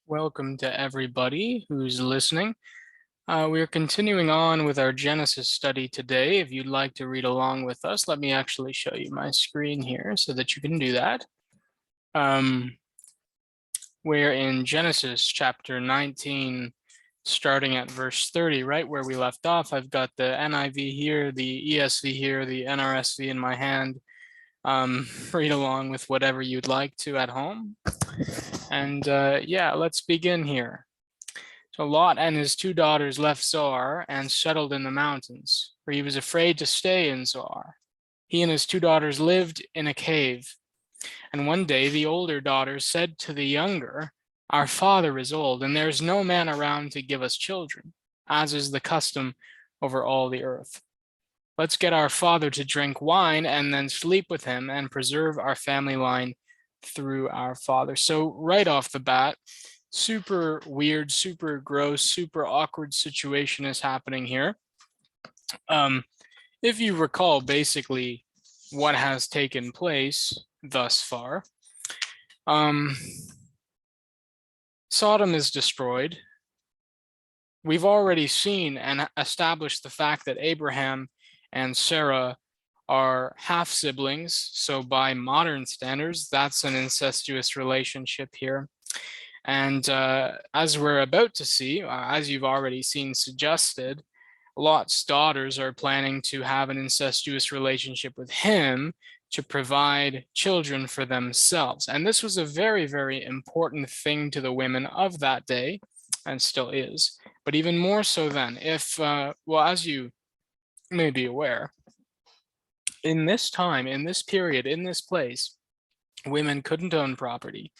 Welcome to everybody who's listening. We're continuing on with our Genesis study today. If you'd like to read along with us, let me actually show you my screen here so that you can do that. We're in Genesis chapter 19, starting at verse 30, right where we left off. I've got the NIV here, the ESV here, the NRSV in my hand. Read along with whatever you'd like to at home. And yeah, let's begin here. So Lot and his two daughters left Zoar and settled in the mountains, for he was afraid to stay in Zoar. He and his two daughters lived in a cave. And one day the older daughter said to the younger, "Our father is old, and there is no man around to give us children, as is the custom over all the earth. Let's get our father to drink wine and then sleep with him and preserve our family line through our father." So right off the bat, super weird, super gross, super awkward situation is happening here. If you recall, basically what has taken place thus far, Sodom is destroyed. We've already seen and established the fact that Abraham and Sarah are half siblings. So by modern standards, that's an incestuous relationship here. And as we're about to see, as you've already seen suggested, Lot's daughters are planning to have an incestuous relationship with him to provide children for themselves. And this was a very, very important thing to the women of that day, and still is. But even more so then, if, well, as you may be aware, in this time, in this period, in this place, women couldn't own property.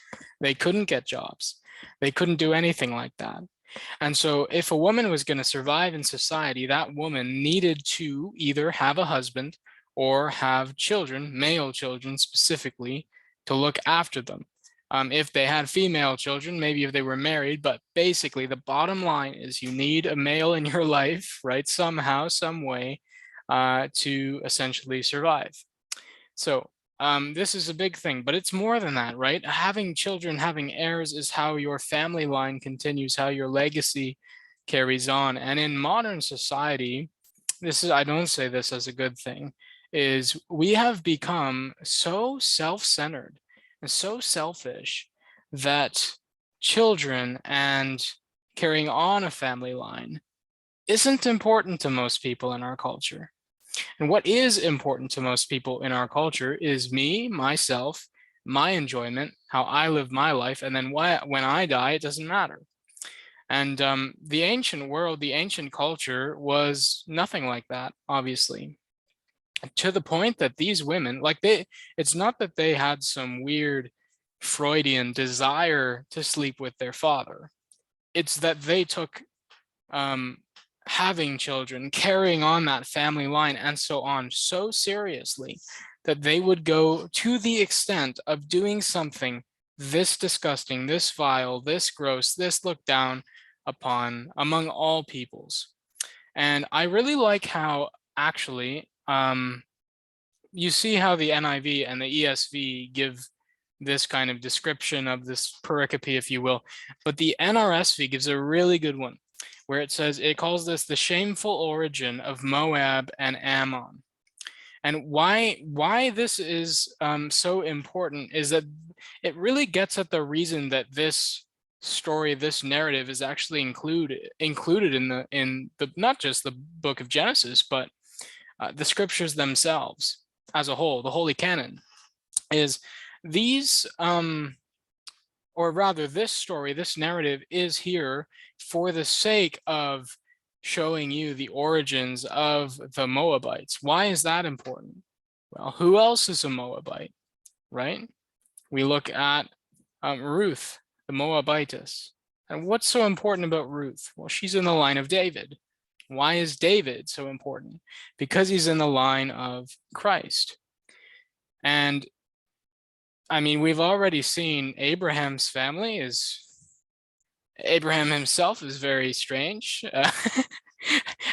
They couldn't get jobs. They couldn't do anything like that. And so if a woman was going to survive in society, that woman needed to either have a husband or have children, male children specifically, to look after them. If they had female children, maybe if they were married, but basically the bottom line is you need a male in your life, right? Somehow, some way, to essentially survive. So this is a big thing, but it's more than that, right? Having children, having heirs is how your family line continues, how your legacy carries on. And in modern society, I don't say this as a good thing, is we have become so self-centered and so selfish that children and carrying on a family line isn't important to most people in our culture. And what is important to most people in our culture is me, myself, my enjoyment, how I live my life, and then when I die, it doesn't matter. And the ancient world, the ancient culture was nothing like that, obviously. To the point that these women, it's not that they had some weird Freudian desire to sleep with their father. It's that they took having children, carrying on that family line, and so on so seriously that they would go to the extent of doing something this disgusting, this vile, this gross, this looked down upon among all peoples. And I really like how actually you see how the NIV and the ESV give this kind of description of this pericope, if you will, but the NRSV gives a really good one where it says, it calls this the shameful origin of Moab and Ammon. And why this is so important is that it really gets at the reason that this story, this narrative is actually included in the not just the book of Genesis, but the scriptures themselves as a whole, the Holy Canon, is these or rather this story, this narrative is here for the sake of showing you the origins of the Moabites. Why is that important? Well, who else is a Moabite, right? We look at Ruth, the Moabitess. And what's so important about Ruth? Well, she's in the line of David. Why is David so important? Because he's in the line of Christ. And I mean, we've already seen Abraham's family Abraham himself is very strange.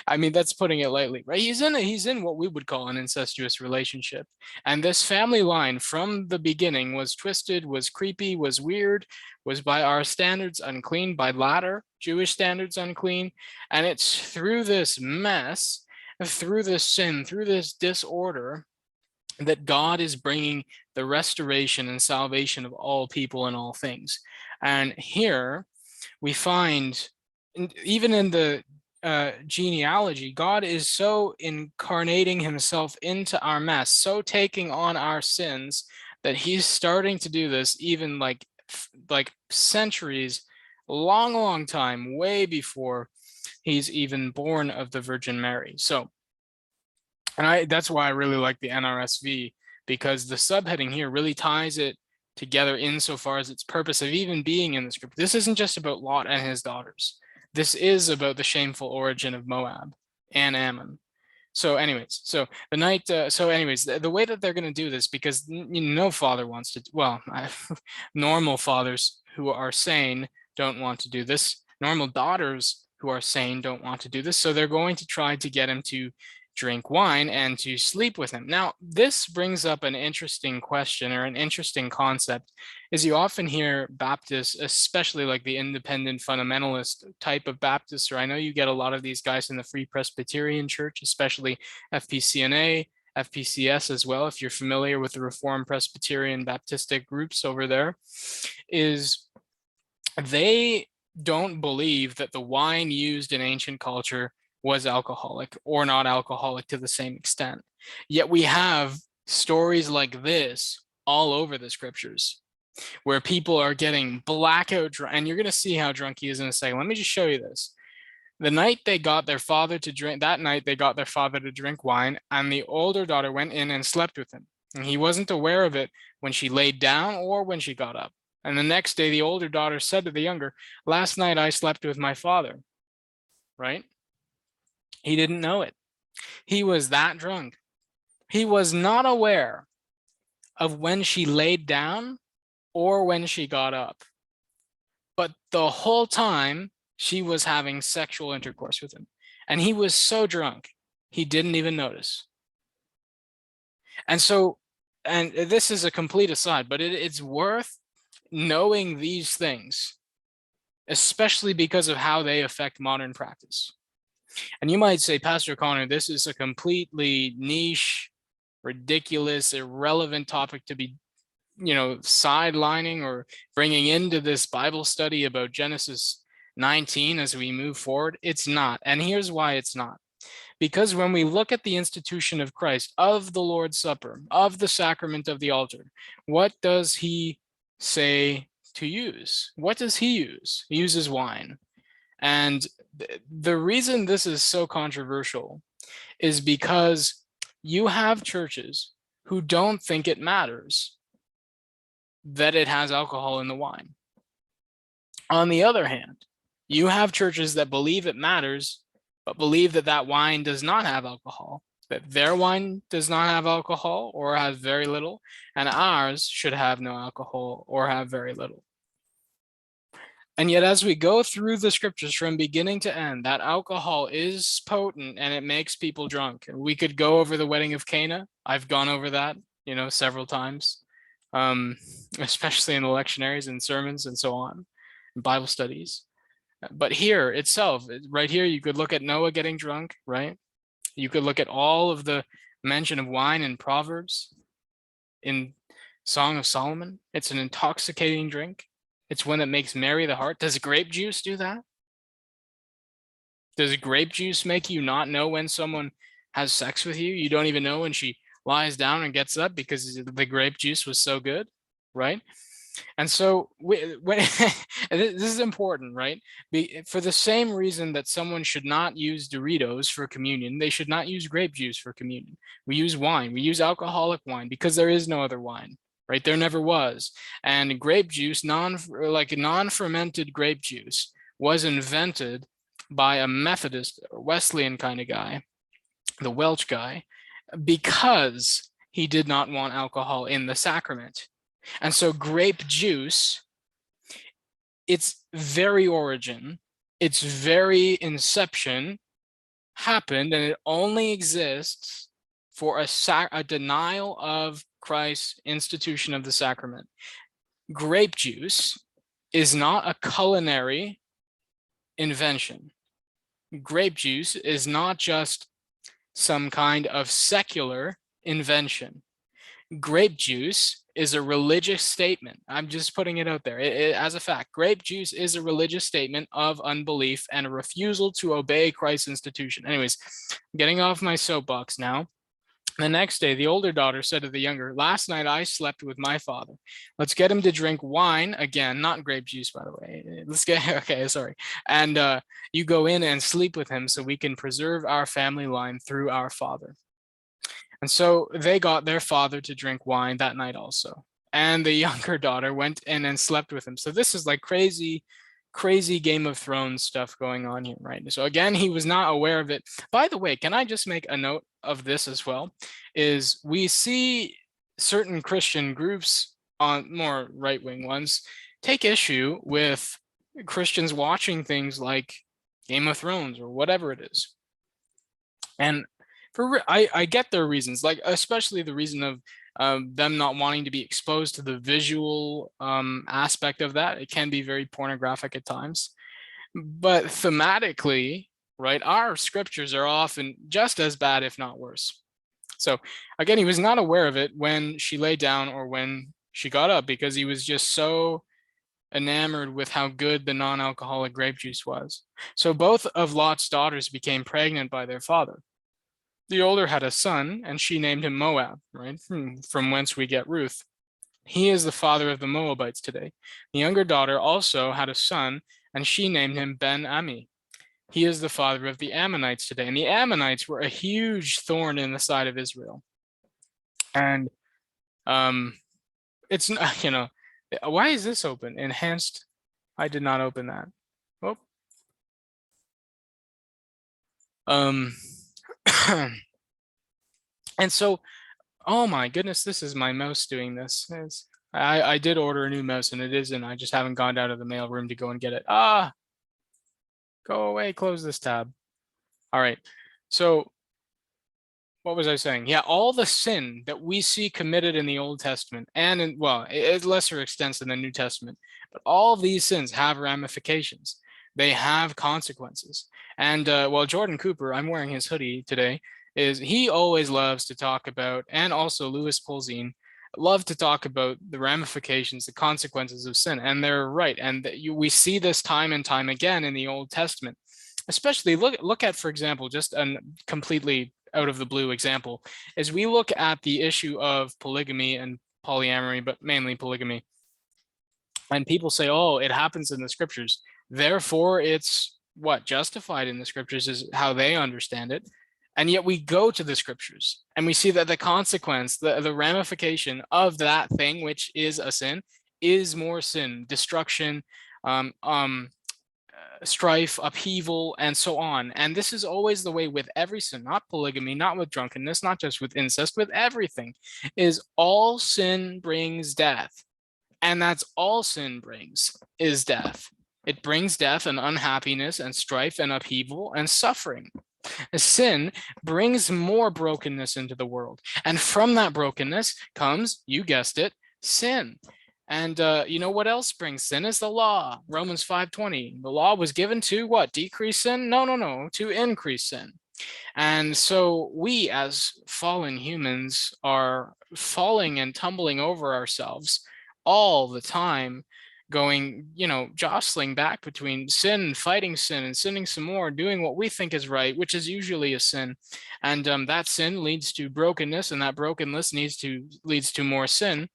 I mean, that's putting it lightly, right? He's in what we would call an incestuous relationship. And this family line from the beginning was twisted, was creepy, was weird, was by our standards unclean, by latter Jewish standards unclean. And it's through this mess, through this sin, through this disorder, that God is bringing the restoration and salvation of all people and all things. And here we find, even in the genealogy, God is so incarnating himself into our mess, so taking on our sins, that he's starting to do this even like centuries, long time, way before he's even born of the Virgin Mary. So, and that's why I really like the NRSV, because the subheading here really ties it together insofar as its purpose of even being in the script. This isn't just about Lot and his daughters. This is about the shameful origin of Moab and Ammon. So anyways, so the night, the way that they're going to do this, because no father wants to, well, normal fathers who are sane don't want to do this. Normal daughters who are sane don't want to do this. So they're going to try to get him to drink wine and to sleep with him. Now, this brings up an interesting question, or an interesting concept, is you often hear Baptists, especially like the independent fundamentalist type of Baptists, or I know you get a lot of these guys in the Free Presbyterian Church, especially FPCNA, FPCS as well, if you're familiar with the Reformed Presbyterian Baptistic groups over there, is they don't believe that the wine used in ancient culture was alcoholic or not alcoholic to the same extent. Yet we have stories like this all over the scriptures, where people are getting blackout drunk, and you're going to see how drunk he is in a second. Let me just show you this. The night they got their father to drink, that night they got their father to drink wine, and the older daughter went in and slept with him. And he wasn't aware of it when she laid down or when she got up. And the next day, the older daughter said to the younger, "Last night I slept with my father," right? He didn't know it. He was that drunk. He was not aware of when she laid down or when she got up. But the whole time she was having sexual intercourse with him. And he was so drunk, he didn't even notice. And so, and this is a complete aside, but it's worth knowing these things, especially because of how they affect modern practice. And you might say, Pastor Connor, this is a completely niche, ridiculous, irrelevant topic to be, sidelining or bringing into this Bible study about Genesis 19 as we move forward. It's not. And here's why it's not. Because when we look at the institution of Christ, of the Lord's Supper, of the sacrament of the altar, what does he say to use? What does he use? He uses wine. And the reason this is so controversial is because you have churches who don't think it matters that it has alcohol in the wine. On the other hand, you have churches that believe it matters, but believe that that wine does not have alcohol, that their wine does not have alcohol or has very little, and ours should have no alcohol or have very little. And yet, as we go through the scriptures from beginning to end, that alcohol is potent and it makes people drunk. We could go over the wedding of Cana. I've gone over that, several times, especially in the lectionaries and sermons and so on, and Bible studies. But here itself, right here, you could look at Noah getting drunk, right? You could look at all of the mention of wine in Proverbs, in Song of Solomon. It's an intoxicating drink. It's one that makes merry the heart. Does grape juice do that? Does grape juice make you not know when someone has sex with you? You don't even know when she lies down and gets up because the grape juice was so good, right? And so this is important, right? For the same reason that someone should not use Doritos for communion, they should not use grape juice for communion. We use wine. We use alcoholic wine because there is no other wine. Right? There never was. And grape juice, non-fermented grape juice, was invented by a Methodist or Wesleyan kind of guy, the Welch guy, because he did not want alcohol in the sacrament. And so grape juice, its very origin, its very inception, happened, and it only exists for a denial of Christ's institution of the sacrament. Grape juice is not a culinary invention. Grape juice is not just some kind of secular invention. Grape juice is a religious statement. I'm just putting it out there as a fact. Grape juice is a religious statement of unbelief and a refusal to obey Christ's institution. Anyways, I'm getting off my soapbox now. The next day, the older daughter said to the younger, "Last night I slept with my father. Let's get him to drink wine again, not grape juice, by the way. Let's get, okay, sorry. And you go in and sleep with him so we can preserve our family line through our father." And so they got their father to drink wine that night also. And the younger daughter went in and slept with him. So this is like crazy Game of Thrones stuff going on here, right? So again, he was not aware of it. By the way, can I just make a note of this as well? Is we see certain Christian groups, on more right-wing ones, take issue with Christians watching things like Game of Thrones or whatever it is. And I get their reasons, like especially the reason of them not wanting to be exposed to the visual aspect of that. It can be very pornographic at times, but thematically, right, our scriptures are often just as bad, if not worse. So again, he was not aware of it when she lay down or when she got up, because he was just so enamored with how good the non-alcoholic grape juice was. So both of Lot's daughters became pregnant by their father. The older had a son, and she named him Moab, right? From whence we get Ruth. He is the father of the Moabites today. The younger daughter also had a son, and she named him Ben-Ami. He is the father of the Ammonites today. And the Ammonites were a huge thorn in the side of Israel. And it's, why is this open? Enhanced. I did not open that. Oh. And so, oh my goodness, this is my mouse doing this. I did order a new mouse and it isn't. I just haven't gone out of the mail room to go and get it. Go away, close this tab. All right. So what was I saying? Yeah, all the sin that we see committed in the Old Testament and in, well, at lesser extents in the New Testament, but all of these sins have ramifications. They have consequences. And well, Jordan Cooper, I'm wearing his hoodie today, he always loves to talk about, and also Louis Polzin, love to talk about the ramifications, the consequences of sin. And they're right. And we see this time and time again in the Old Testament. Especially look at, for example, just a completely out of the blue example, is we look at the issue of polygamy and polyamory, but mainly polygamy. And people say, oh, it happens in the scriptures, therefore it's what justified in the scriptures, is how they understand it. And yet we go to the scriptures and we see that the consequence, the ramification of that thing, which is a sin, is more sin, destruction, strife, upheaval, and so on. And this is always the way with every sin, not polygamy, not with drunkenness, not just with incest, with everything, is all sin brings death. And that's all sin brings, is death. It brings death and unhappiness and strife and upheaval and suffering. Sin brings more brokenness into the world. And from that brokenness comes, you guessed it, sin. And you know what else brings sin? Is the law. Romans 5:20. The law was given to what? Decrease sin? No, to increase sin. And so we as fallen humans are falling and tumbling over ourselves all the time, going, jostling back between sin, fighting sin, and sinning some more, doing what we think is right, which is usually a sin. And that sin leads to brokenness, and that brokenness leads to more sin.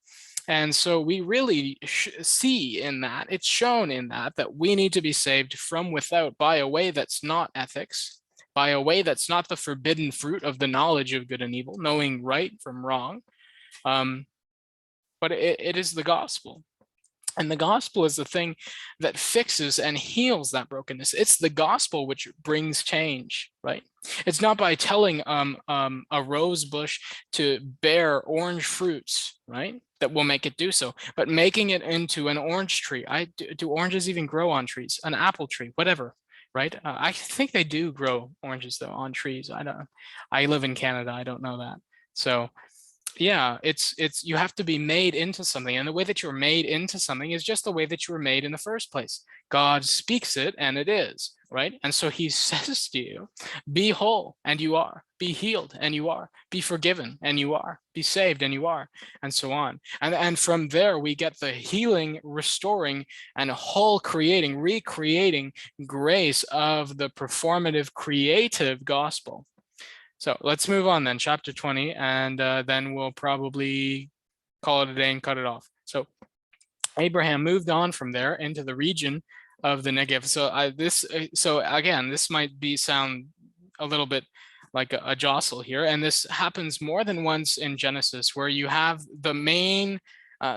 And so we really see in that, it's shown in that we need to be saved from without by a way that's not ethics, by a way that's not the forbidden fruit of the knowledge of good and evil, knowing right from wrong. But it is the gospel. And the gospel is the thing that fixes and heals that brokenness. It's the gospel which brings change, right? It's not by telling a rose bush to bear orange fruits, right, that will make it do so, but making it into an orange tree. Do oranges even grow on trees? An apple tree, whatever, right? I think they do grow oranges though on trees. I live in Canada. I don't know that. So yeah, it's you have to be made into something, and the way that you're made into something is just the way that you were made in the first place. God speaks it and it is, right? And so he says to you, be whole and you are, be healed and you are, be forgiven and you are, be saved and you are, and so on. And from there we get the healing, restoring, and whole creating, recreating grace of the performative, creative gospel. So let's move on then, chapter 20, and then we'll probably call it a day and cut it off. So Abraham moved on from there into the region of the Negev. So again, this might sound a little bit like a jostle here, and this happens more than once in Genesis, where you have the main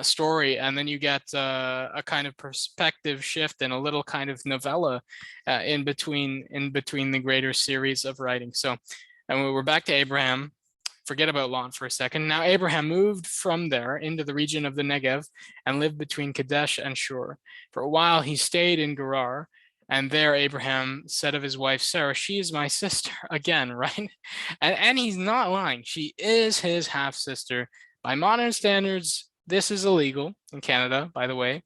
story, and then you get a kind of perspective shift and a little kind of novella in between the greater series of writing. So. And we're back to Abraham. Forget about Lot for a second. Now Abraham moved from there into the region of the Negev and lived between Kadesh and Shur. For a while he stayed in Gerar, and there Abraham said of his wife Sarah, "She is my sister." Again, right? And he's not lying. She is his half-sister. By modern standards, this is illegal in Canada, by the way.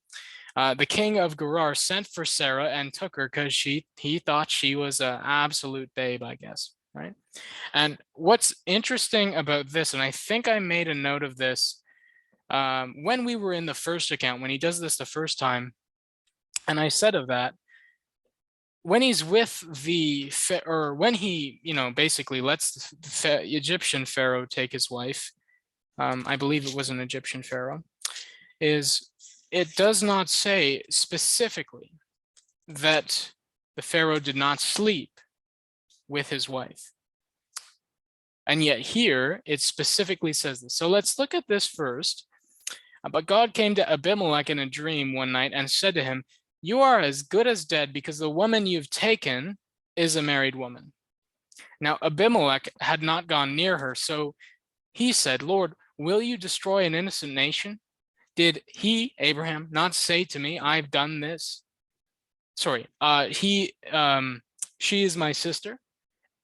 The king of Gerar sent for Sarah and took her because he thought she was an absolute babe, I guess, right? And what's interesting about this, and I think I made a note of this when we were in the first account, when he does this the first time, and I said of that, when he's with when he, basically lets the Egyptian pharaoh take his wife, I believe it was an Egyptian pharaoh, it does not say specifically that the pharaoh did not sleep with his wife. And yet here it specifically says this. So let's look at this first. But God came to Abimelech in a dream one night and said to him, "You are as good as dead because the woman you've taken is a married woman." Now Abimelech had not gone near her, so he said, "Lord, will you destroy an innocent nation? Did he, Abraham, not say to me, I've done this?" Sorry, she is my sister.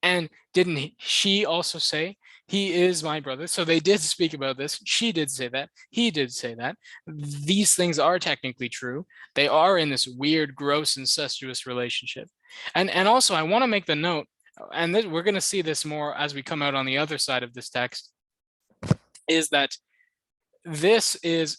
And didn't she also say, "He is my brother"? So they did speak about this. She did say that. He did say that. These things are technically true. They are in this weird, gross, incestuous relationship. And also, I want to make the note, and we're going to see this more as we come out on the other side of this text, is that this is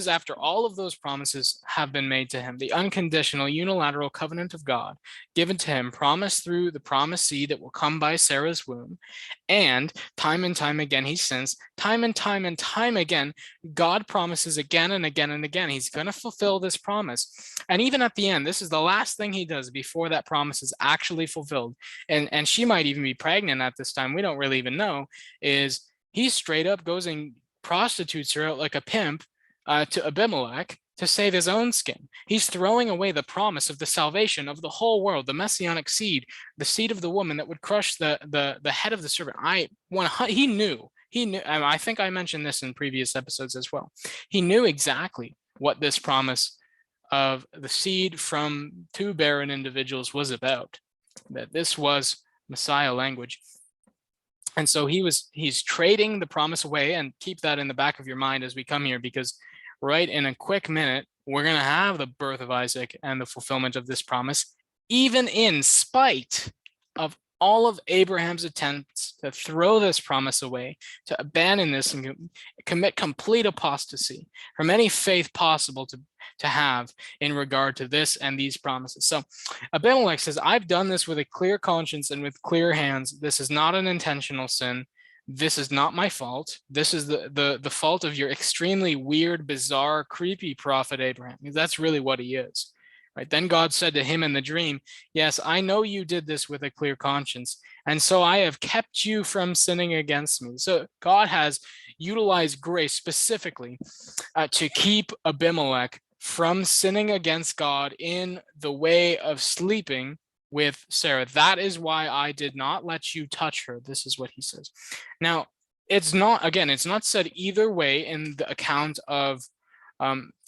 after all of those promises have been made to him, the unconditional unilateral covenant of God given to him, promised through the promised seed that will come by Sarah's womb. And time again he sins, time and time again, God promises again and again and again, he's going to fulfill this promise. And even at the end, this is the last thing he does before that promise is actually fulfilled. And she might even be pregnant at this time, we don't really even know, is he straight up goes and prostitutes her out like a pimp to Abimelech to save his own skin. He's throwing away the promise of the salvation of the whole world, the messianic seed, the seed of the woman that would crush the head of the serpent. He knew, I think I mentioned this in previous episodes as well. He knew exactly what this promise of the seed from two barren individuals was about, that this was Messiah language. And so he's trading the promise away, and keep that in the back of your mind as we come here, because right in a quick minute, we're going to have the birth of Isaac and the fulfillment of this promise, even in spite of all of Abraham's attempts to throw this promise away, to abandon this and commit complete apostasy from any faith possible to have in regard to this and these promises. So Abimelech says, "I've done this with a clear conscience and with clear hands. This is not an intentional sin. This is not my fault. This is the fault of your extremely weird, bizarre, creepy prophet Abraham." That's really what he is. Right? Then God said to him in the dream, "Yes, I know you did this with a clear conscience, and so I have kept you from sinning against me." So God has utilized grace specifically to keep Abimelech from sinning against God in the way of sleeping with Sarah. "That is why I did not let you touch her." This is what he says. Now, it's not said either way in the account of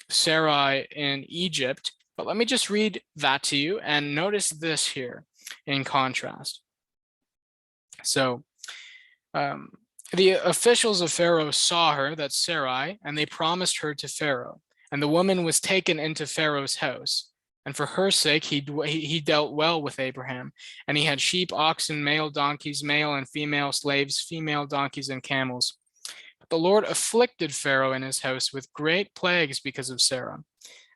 Sarai in Egypt. But let me just read that to you and notice this here in contrast. So the officials of Pharaoh saw her, that's Sarai, and they promised her to Pharaoh. And the woman was taken into Pharaoh's house. And for her sake, he dealt well with Abraham. And he had sheep, oxen, male donkeys, male and female slaves, female donkeys, and camels. But the Lord afflicted Pharaoh and his house with great plagues because of Sarah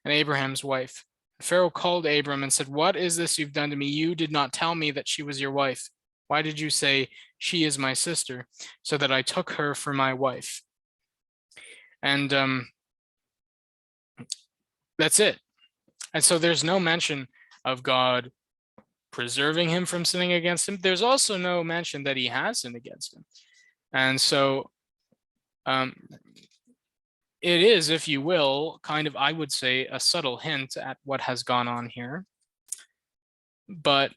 and Abraham's wife. Pharaoh called Abram and said, "What is this you've done to me? You did not tell me that she was your wife. Why did you say, 'She is my sister,' so that I took her for my wife?" And that's it. And so there's no mention of God preserving him from sinning against him. There's also no mention that he has sinned against him. And so it is, if you will, kind of, I would say, a subtle hint at what has gone on here. But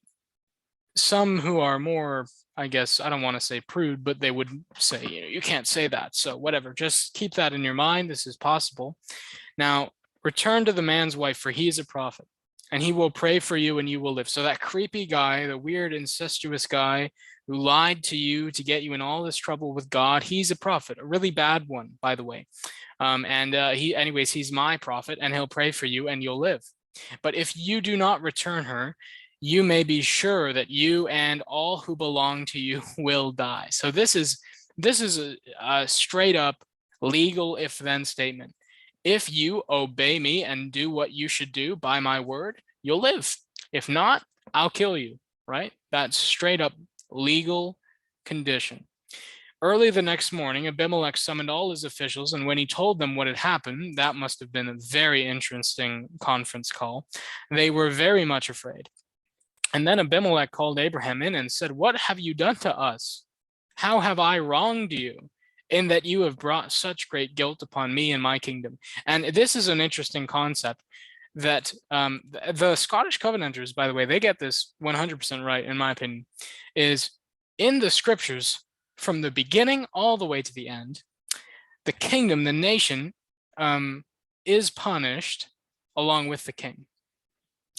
some who are more, I guess, I don't want to say prude, but they would say, you can't say that. So whatever, just keep that in your mind. This is possible. Now, return to the man's wife, for he is a prophet, and he will pray for you and you will live. So that creepy guy, the weird incestuous guy who lied to you to get you in all this trouble with God, he's a prophet, a really bad one, by the way. He's my prophet, and he'll pray for you and you'll live. But if you do not return her, you may be sure that you and all who belong to you will die. So this is a straight up legal if then statement. If you obey me and do what you should do by my word, you'll live. If not, I'll kill you, right? That's straight up legal condition. Early the next morning, Abimelech summoned all his officials, and when he told them what had happened, that must have been a very interesting conference call, they were very much afraid. And then Abimelech called Abraham in and said, "What have you done to us? How have I wronged you, in that you have brought such great guilt upon me and my kingdom?" And this is an interesting concept that the Scottish Covenanters, by the way, they get this 100% right, in my opinion, is in the scriptures, from the beginning all the way to the end, the kingdom, the nation, is punished along with the king.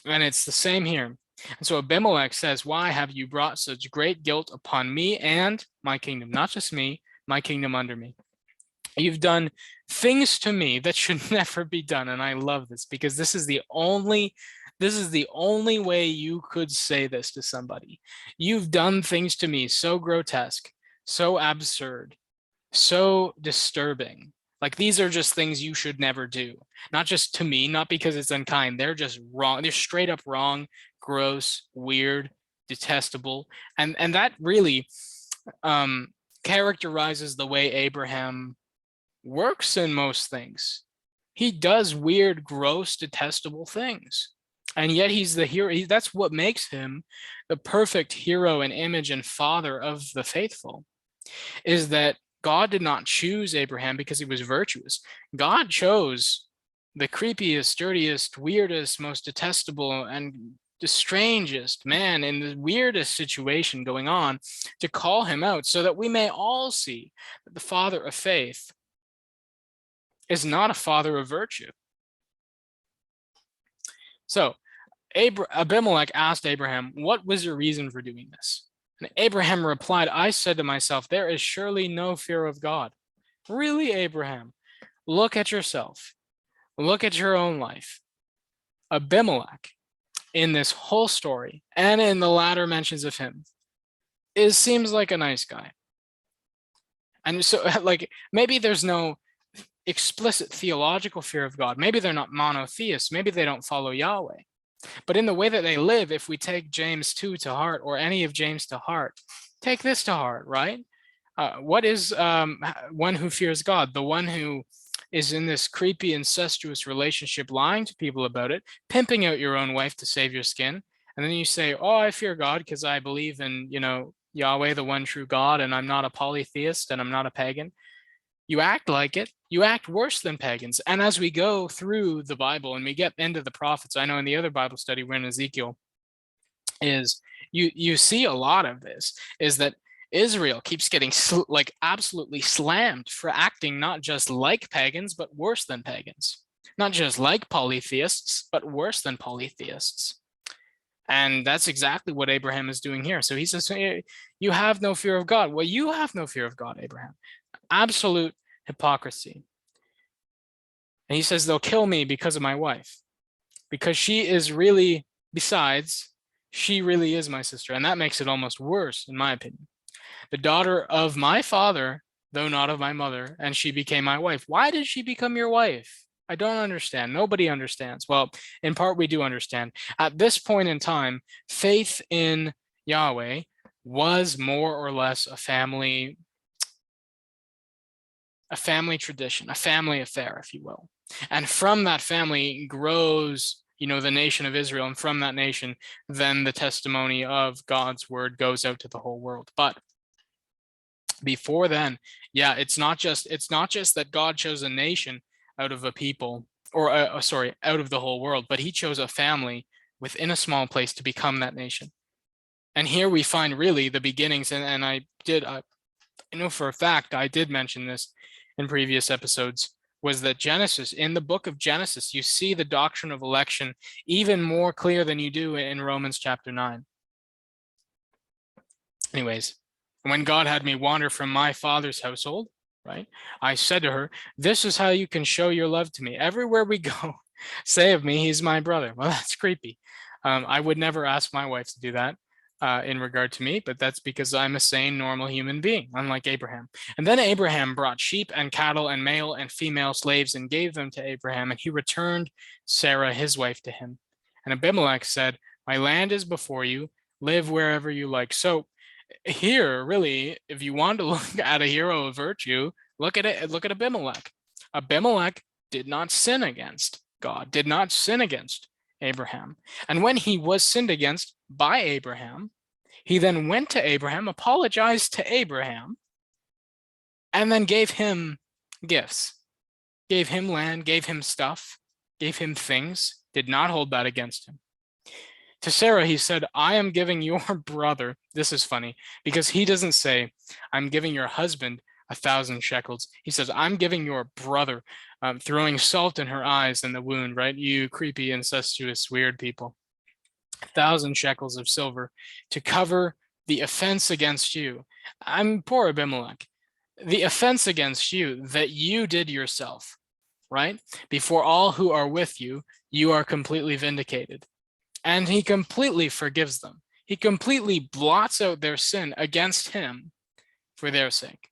And it's the same here. And so Abimelech says, "Why have you brought such great guilt upon me and my kingdom?" Not just me, my kingdom under me. "You've done things to me that should never be done." And I love this, because this is the only way you could say this to somebody. "You've done things to me so grotesque, so absurd, so disturbing. Like, these are just things you should never do. Not just to me, not because it's unkind. They're just wrong. They're straight up wrong, gross, weird, detestable." And that really characterizes the way Abraham works in most things. He does weird, gross, detestable things. And yet he's the hero. That's what makes him the perfect hero and image and father of the faithful, is that God did not choose Abraham because he was virtuous. God chose the creepiest, dirtiest, weirdest, most detestable, and the strangest man in the weirdest situation going on to call him out, so that we may all see that the father of faith is not a father of virtue. So Abimelech asked Abraham, "What was your reason for doing this?" And Abraham replied, "I said to myself, there is surely no fear of God." Really, Abraham? Look at yourself. Look at your own life. Abimelech, in this whole story, and in the latter mentions of him, seems like a nice guy. And so, like, maybe there's no explicit theological fear of God. Maybe they're not monotheists. Maybe they don't follow Yahweh. But in the way that they live, if we take James 2 to heart, or any of James to heart, take this to heart, right? What is one who fears God? The one who is in this creepy, incestuous relationship, lying to people about it, pimping out your own wife to save your skin. And then you say, "Oh, I fear God because I believe in, Yahweh, the one true God, and I'm not a polytheist and I'm not a pagan." You act like it. You act worse than pagans. And as we go through the Bible and we get into the prophets, I know in the other Bible study we're in Ezekiel, is you see a lot of this, is that Israel keeps getting absolutely slammed for acting not just like pagans, but worse than pagans. not just like polytheists, but worse than polytheists. And that's exactly what Abraham is doing here. So he says, you have no fear of God. Well, you have no fear of God, Abraham. Absolute hypocrisy. And he says, they'll kill me because of my wife, because she is really, besides, she really is my sister. And that makes it almost worse, in my opinion. The daughter of my father, though not of my mother, and she became my wife. Why did she become your wife? I don't understand. Nobody understands. Well, in part, we do understand. At this point in time, faith in Yahweh was more or less a family tradition, a family affair, if you will. And from that family grows, the nation of Israel. And from that nation, then the testimony of God's word goes out to the whole world. But before then, yeah, it's not just that God chose a nation out of a people, or out of the whole world, but he chose a family within a small place to become that nation. And here we find really the beginnings, and I know for a fact, I did mention this in previous episodes, was that Genesis, in the book of Genesis, you see the doctrine of election even more clear than you do in Romans chapter 9. Anyways, when God had me wander from my father's household, right, I said to her, this is how you can show your love to me. Everywhere we go, say of me, he's my brother. Well, that's creepy. I would never ask my wife to do that in regard to me, but that's because I'm a sane, normal human being, unlike Abraham. And then Abraham brought sheep and cattle and male and female slaves and gave them to Abraham, and he returned Sarah, his wife, to him. And Abimelech said, my land is before you, live wherever you like. So here, really, if you want to look at a hero of virtue, look at Abimelech. Abimelech did not sin against God, did not sin against Abraham. And when he was sinned against by Abraham, he then went to Abraham, apologized to Abraham, and then gave him gifts, gave him land, gave him stuff, gave him things, did not hold that against him. To Sarah, he said, I am giving your brother, this is funny, because he doesn't say, I'm giving your husband 1,000 shekels. He says, I'm giving your brother, throwing salt in her eyes and the wound, right? You creepy, incestuous, weird people. 1,000 shekels of silver to cover the offense against you. I'm poor Abimelech. The offense against you that you did yourself, right? Before all who are with you, you are completely vindicated. And he completely forgives them. He completely blots out their sin against him for their sake.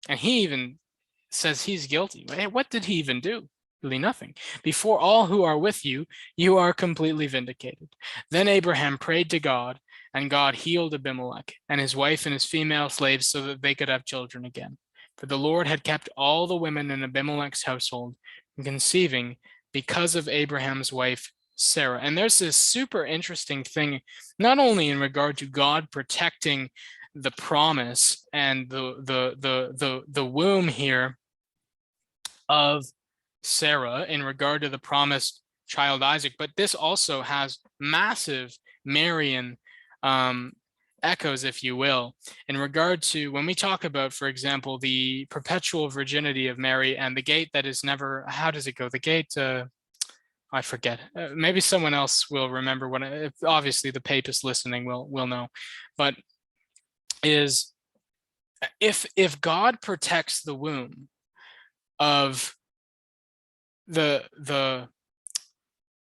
And he even says he's guilty. What did he even do? Really nothing. Before all who are with you, you are completely vindicated. Then Abraham prayed to God, and God healed Abimelech and his wife and his female slaves so that they could have children again. For the Lord had kept all the women in Abimelech's household from conceiving because of Abraham's wife, Sarah. And there's this super interesting thing, not only in regard to God protecting the promise and the womb here of Sarah in regard to the promised child Isaac, but this also has massive Marian echoes, if you will, in regard to when we talk about, for example, the perpetual virginity of Mary and the gate that is never, how does it go? The gate, I forget. Maybe someone else will remember when. Obviously, the papist listening will know, but is if God protects the womb of the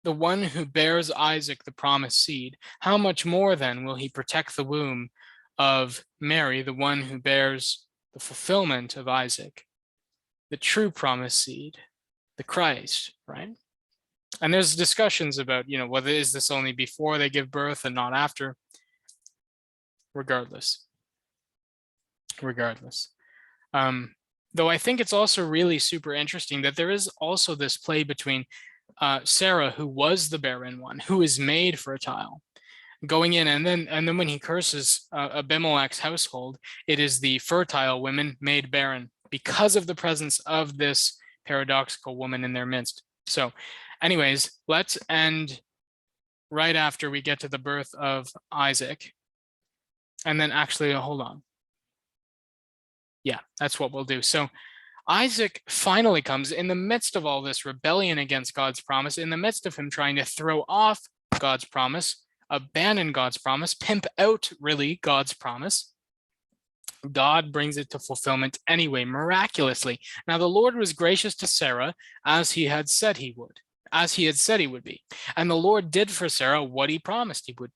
one who bears Isaac, the promised seed, how much more then will he protect the womb of Mary, the one who bears the fulfillment of Isaac, the true promised seed, the Christ, right? And there's discussions about, whether is this only before they give birth and not after. Regardless. Though I think it's also really super interesting that there is also this play between Sarah, who was the barren one, who is made fertile, going in, and then when he curses Abimelech's household, it is the fertile women made barren because of the presence of this paradoxical woman in their midst. So anyways, let's end right after we get to the birth of Isaac. And then actually, hold on. Yeah, that's what we'll do. So Isaac finally comes in the midst of all this rebellion against God's promise, in the midst of him trying to throw off God's promise, abandon God's promise, pimp out really God's promise. God brings it to fulfillment anyway, miraculously. Now, the Lord was gracious to Sarah as he had said he would, as he had said he would be. And the Lord did for Sarah what he promised he would.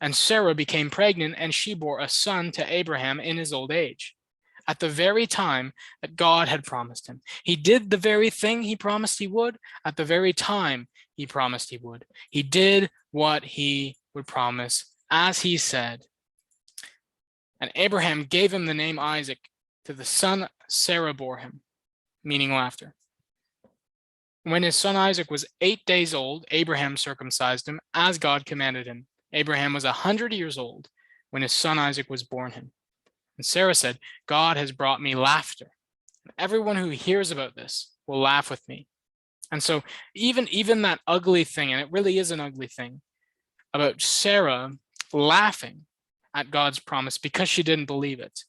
And Sarah became pregnant, and she bore a son to Abraham in his old age, at the very time that God had promised him. He did the very thing he promised he would at the very time he promised he would. He did what he would promise, as he said. And Abraham gave him the name Isaac to the son Sarah bore him, meaning laughter. When his son Isaac was 8 days old, Abraham circumcised him as God commanded him. Abraham was 100 years old when his son Isaac was born him. And Sarah said, God has brought me laughter. And everyone who hears about this will laugh with me. And so even that ugly thing, and it really is an ugly thing, about Sarah laughing at God's promise because she didn't believe it,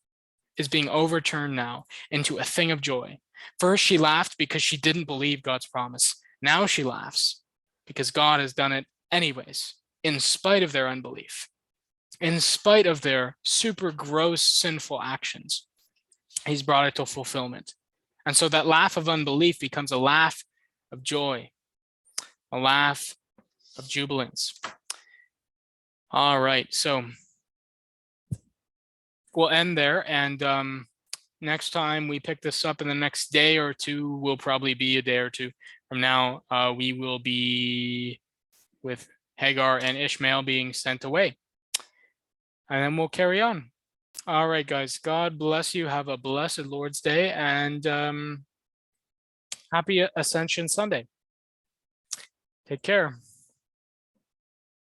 is being overturned now into a thing of joy. First, she laughed because she didn't believe God's promise. Now she laughs because God has done it anyways, in spite of their unbelief, in spite of their super gross, sinful actions. He's brought it to fulfillment. And so that laugh of unbelief becomes a laugh of joy, a laugh of jubilance. All right, so we'll end there, and next time we pick this up in the next day or two, will probably be a day or two from now, we will be with Hagar and Ishmael being sent away. And then we'll carry on. All right, guys, God bless you. Have a blessed Lord's Day, and happy Ascension Sunday. Take care.